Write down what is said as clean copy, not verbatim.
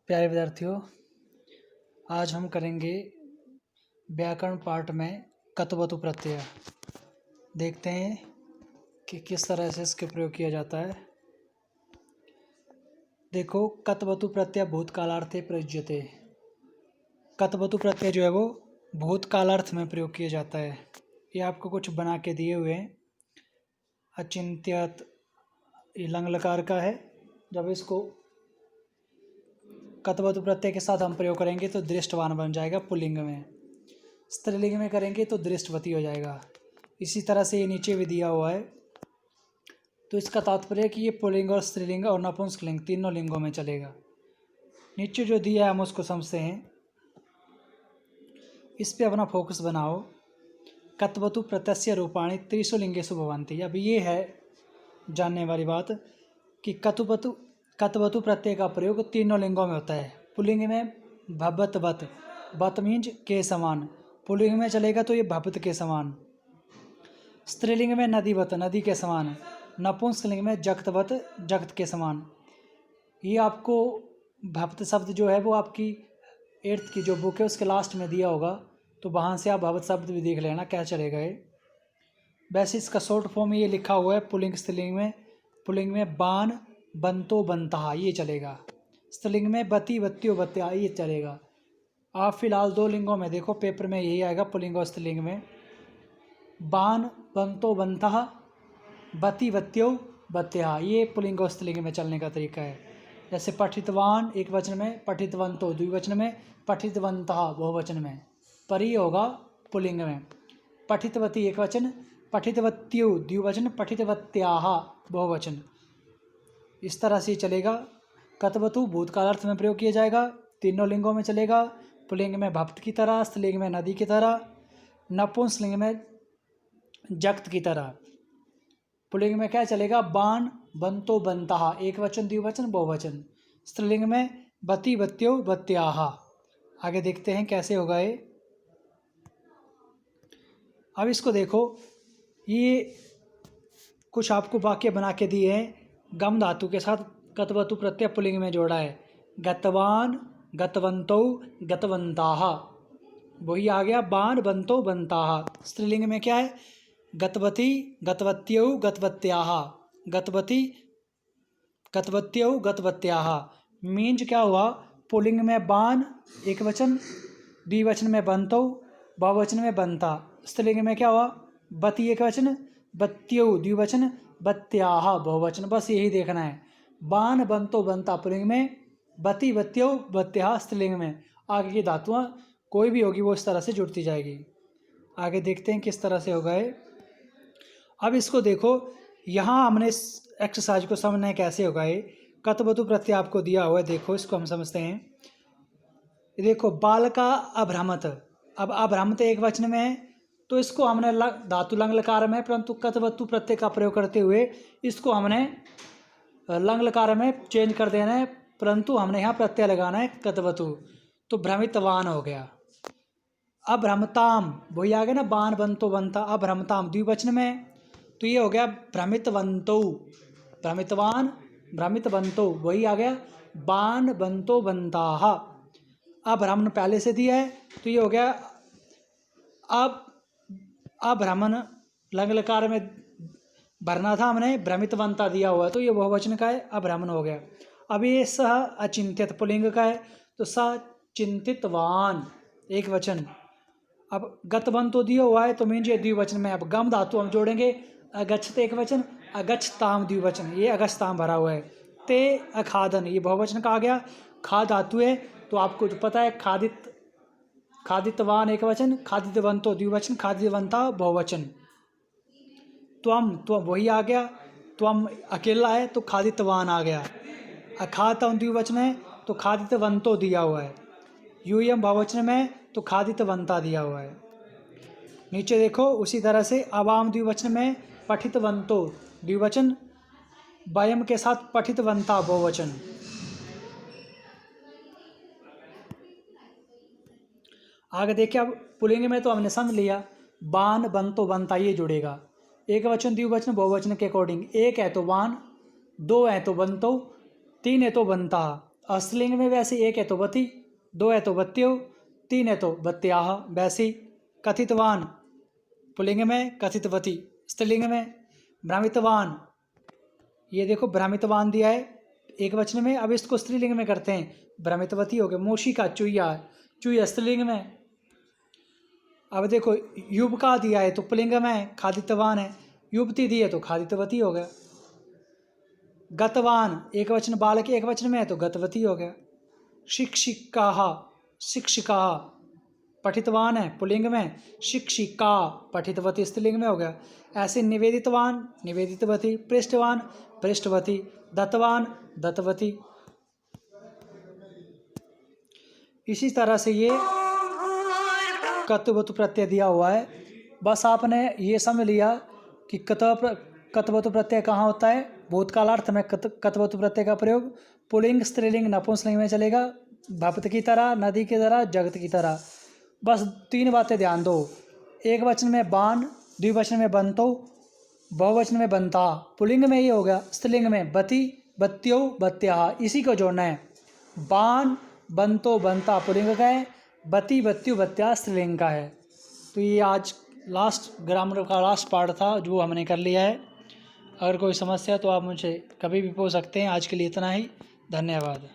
प्यारे विद्यार्थियों, आज हम करेंगे व्याकरण पार्ट में कतवतु प्रत्यय। देखते हैं कि किस तरह से इसके प्रयोग किया जाता है। देखो, कतवतु प्रत्यय भूतकालार्थे प्रयुज्यते। कतवतु प्रत्यय जो है वो भूतकालार्थ में प्रयोग किया जाता है। ये आपको कुछ बना के दिए हुए हैं। अचिंत्यत ये लंग लकार का है। जब इसको कतवतु प्रत्यय के साथ हम प्रयोग करेंगे तो दृष्टवान बन जाएगा पुल्लिंग में। स्त्रीलिंग में करेंगे तो दृष्टवती हो जाएगा। इसी तरह से ये नीचे भी दिया हुआ है। तो इसका तात्पर्य है कि ये पुल्लिंग और स्त्रीलिंग और नपुंसकलिंग तीनों लिंगों में चलेगा। नीचे जो दिया है हम उसको समझते हैं। इस पे अपना फोकस बनाओ। कतवतु प्रत्यस्य रूपाणि त्रिषु लिंगेषु भवन्ति। अब ये है जानने वाली बात कि कतवतु प्रत्यय का प्रयोग तीनों लिंगों में होता है। पुल्लिंग में भवतवत, वत मीन्स के समान, पुल्लिंग में चलेगा तो ये भवत के समान। स्त्रीलिंग में नदीवत, नदी के समान। नपुंसकलिंग में जगतवत, जगत के समान। ये आपको भवत शब्द जो है वो आपकी 8th की जो बुक है उसके लास्ट में दिया होगा, तो वहाँ से आप भवत शब्द भी देख लेना क्या चलेगा ये। वैसे इसका शॉर्ट फॉर्म ये लिखा हुआ है पुल्लिंग स्त्रीलिंग में। पुल्लिंग में बान, बंतो, बंतहा ये चलेगा। स्त्रीलिंग में बती, बत्तियो, बत्या ये चलेगा। आप फिलहाल 2 लिंगों में देखो, पेपर में यही आएगा पुल्लिंग और स्त्रीलिंग में। बान, बंतो, बंतहा, बती, बत्तियो, बत्या ये पुल्लिंग और स्त्रीलिंग में चलने का तरीका है। जैसे पठितवान एक वचन में, पठितवंतो द्विवचन में, पठितवंतः बहुवचन में। परी होगा पुल्लिंग में। पठितवती एक वचन, पठितवत्यो द्विवचन, पठितवत्याः बहुवचन। इस तरह से चलेगा। कतवतु भूतकालार्थ में प्रयोग किया जाएगा, तीनों लिंगों में चलेगा। पुल्लिंग में भक्त की तरह, स्त्रीलिंग में नदी की तरह, नपुंसकलिंग में जगत की तरह। पुल्लिंग में क्या चलेगा? बाण, बंतो, बंतः एक वचन, द्विवचन, बहुवचन। स्त्रीलिंग में बती, बत्यो, बत्याः। आगे देखते हैं कैसे होगा ये। अब इसको देखो, ये कुछ आपको वाक्य बना के दिए हैं। गम धातु के साथ कतवतु प्रत्यय पुल्लिंग में जोड़ा है। गतवान, गतवंतौ, गतवंताः वही आ गया। बाण, बंतो, बंताः। स्त्रीलिंग में क्या है? गतवती, गतवत्यौ, गतवत्याः। गतवती, गतवत्यौ, गतवत्याः। मीन्स क्या हुआ? पुल्लिंग में बाण एक वचन, द्विवचन में बंतौ, बहुवचन में बंता। स्त्रीलिंग में क्या हुआ? बती एक वचन, बत्त्यौ द्विवचन, बत्याः बहुवचन। बस यही देखना है। बाण, बंतो, बंता पुल्लिंग में, बती, बत्त्यौ, बत्याः स्त्रीलिंग में। आगे की धातुआं कोई भी होगी वो इस तरह से जुड़ती जाएगी। आगे देखते हैं किस तरह से होगा ये। अब इसको देखो, यहाँ हमने इस एक्सरसाइज को समझना है कैसे होगा ये। कतवतु प्रत्यय आपको दिया हुआ है, देखो इसको हम समझते हैं। देखो, बालका अभ्रमत। अब अभ्रमत एक वचन में है तो इसको हमने धातु लंग लकार में, परंतु कतवतु प्रत्यय का प्रयोग करते हुए इसको हमने लंग लकार में चेंज कर देना है, परंतु हमने यहाँ प्रत्यय लगाना है कतवतु। तो भ्रमितवान हो गया। अभ्रमताम वही आ गया ना, बाण, बंतो, बंता। अभ्रमताम द्विवचन में तो ये हो गया भ्रमितवंतो। भ्रमितवान, भ्रमितवंतो वही आ गया बाण, बंतो, बंताः। अभ्रमण पहले से दिया है तो ये हो गया अब अभ्रमण लंग लकार में भरना था हमने, भ्रमितवंता दिया हुआ है तो ये बहुवचन का है, अभ्रमण हो गया। अब ये सह अचिंत्यत पुल्लिंग का है तो सह चिंतितवान एक वचन। अब गतवंतो दिया हुआ है तो मीन्स ये द्विवचन में। अब गम धातु हम जोड़ेंगे, अगच्छत एक वचन, अगच्छताम द्विवचन, ये अगच्छताम भरा हुआ है। ते अखादन ये बहुवचन का आ गया। खा धातु है तो आपको जो पता है, खादित, खादितवान एक वचन, खादितवंतो द्विवचन, खादितवंता बहुवचन। त्वम, त्वम वही आ गया। त्वम अकेला है तो खादितवान आ गया। अखातम द्विवचन है तो खादितवंतो दिया हुआ है। यूयम बहुवचन में तो खादितवंता दिया हुआ है। नीचे देखो उसी तरह से अवाम द्विवचन में पठितवंतो द्विवचन, वयम के साथ पठितवंता बहुवचन। आगे देखिए, अब पुल्लिंग में तो हमने समझ लिया, बाण, बंतो, बंता ये जुड़ेगा। एक वचन द्विवचन बहुवचन के अकॉर्डिंग, एक है तो बाण, 2 है तो बंतो, 3 है तो बंता। स्त्रीलिंग में वैसे एक है तो बती, दो है तो बत्यो, तीन है तो बत्याह। वैसे कथितवान पुल्लिंग में, कथितवती स्त्रीलिंग में। भ्रामितवान, ये देखो भ्रामितवान दिया है एक वचन में, अब इसको स्त्रीलिंग में करते हैं, भ्रमितवती हो गया। मूषिका चुईया, चुईया स्त्रीलिंग में। अब देखो युवका दिया है तो पुल्लिंग में, खादितवान है। युवती दी है तो खादितवती हो गया। गतवान एक वचन, बालक एक वचन में है तो गतवती हो गया। शिक्षिका, शिक्षिका पठितवान है पुल्लिंग में, शिक्षिका पठितवती स्त्रीलिंग में हो गया। ऐसे निवेदितवान, निवेदितवती। पृष्ठवान, पृष्ठवती। दत्तवान, दत्तवती। इसी तरह से ये कत्वतु प्रत्यय दिया हुआ है। बस आपने ये समझ लिया कि कत्वतु प्रत्यय कहाँ होता है। भूतकालार्थ में कत्वतु प्रत्यय का प्रयोग पुल्लिंग, स्त्रीलिंग, नपुंसकलिंग में चलेगा। भक्त की तरह, नदी की तरह, जगत की तरह। बस 3 बातें ध्यान दो। एक वचन में बाण, द्विवचन में बंतो, बहुवचन में बंता। पुल्लिंग में ये हो गया, स्त्रीलिंग में बति, बत्यो, बत्या। इसी को जोड़ना है। बाण, बंतो, बंता पुल्लिंग का है, बति, बत्यो, बत्या स्त्रीलिंग का है। तो ये आज लास्ट ग्रामर का लास्ट पार्ट था जो हमने कर लिया है। अगर कोई समस्या तो आप मुझे कभी भी पूछ सकते हैं। आज के लिए इतना ही, धन्यवाद।